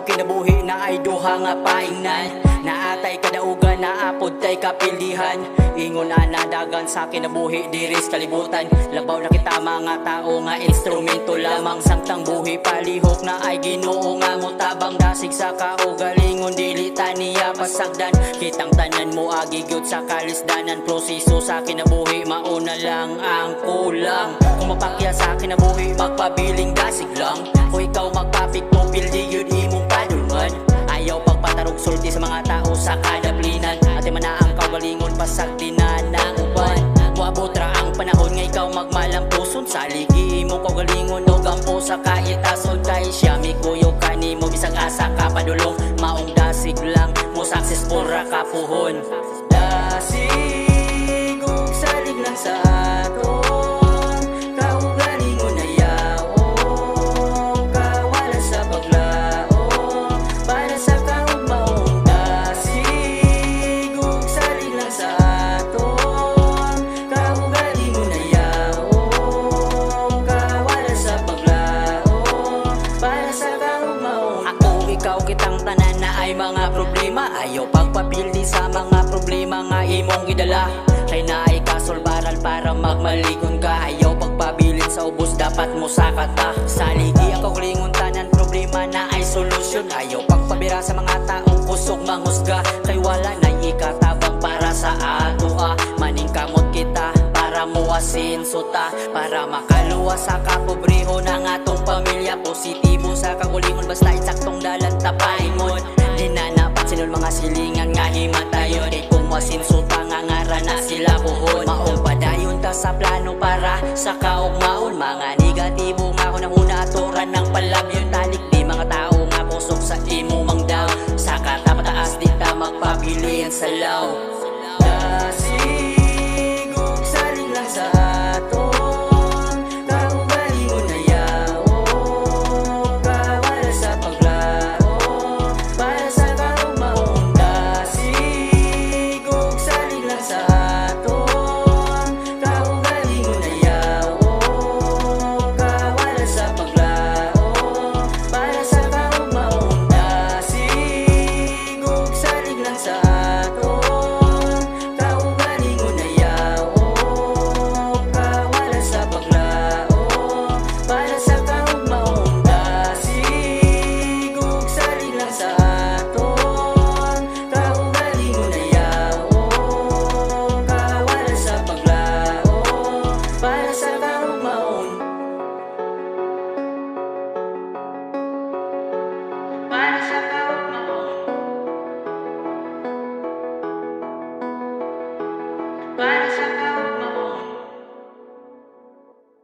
kinabuhi na ay duha nga paingnan. Naatay kadaugan, naapod tay kapilihan. Ingon ana dagan sa kinabuhi diris kalibutan. Labaw na kita mga tao nga instrumento lamang. Samtang buhi palihok na ay Ginoo nga mutabang. Dasig sa kaugalingon dili taniya pasagdan. Kitang tanan mo agigyod sa kalisdanan. Proseso sa kinabuhi mauna lang ang kulang. Kung mapakya sa kinabuhi magpabiling dasig lang. Kung ikaw magpapikto pildi yun imong padulman. Ayaw pagpatarog sulti sa mga tao sa kadaplinan. Ate manaang kaugalingon pasag dinan na uban. Muabot ra ang panahon nga ikaw magmalampuson. Sa ligi mo kaugalingon o gampo sa kaitason. Kay siya mi kuyog kanimo bisag asa ka padulong. Maong dasig lang mo successful ra kapuhon. Dasig ug salig lang sa aton. Kaugalingon na yaong kawala sa paglaom. Para sa kaugmaong dasig ug salig lang sa aton. Kaugalingon na yaong kawala sa paglaom. Para sa kaugmaong ako ikaw kitang tanan na ay mga problema. Ayaw pagpapildi sa mga problema nga imong gidala. Kay naay kasolbaran para magmaligon ka. Ayaw pagpabilin sa ubos dapat mo sakata. Sa ligi ang kaugalingon tanan problema na ay solusyon. Ayaw pagpabira sa mga taong kusog manghusga. Kay wala na ikatabang para sa ato maning kamot kita para muasinso ta. Para makaluwa sa kapobriho ng atong pamilya. Positibo sa kaugalingon basta insaktong dalan tapaingon. Di na napansinol mga silingan nga himatayon. Kay kung masinso ta nga ngara na sila kuhon. Maong padayon ta sa plano para sa kaugmaon. Mga negatibo nga ako una aturan ng palabyon. Talik di mga tao nga pusok sa imo mangdaw. Sa katapataas di ta magpabilin sa law.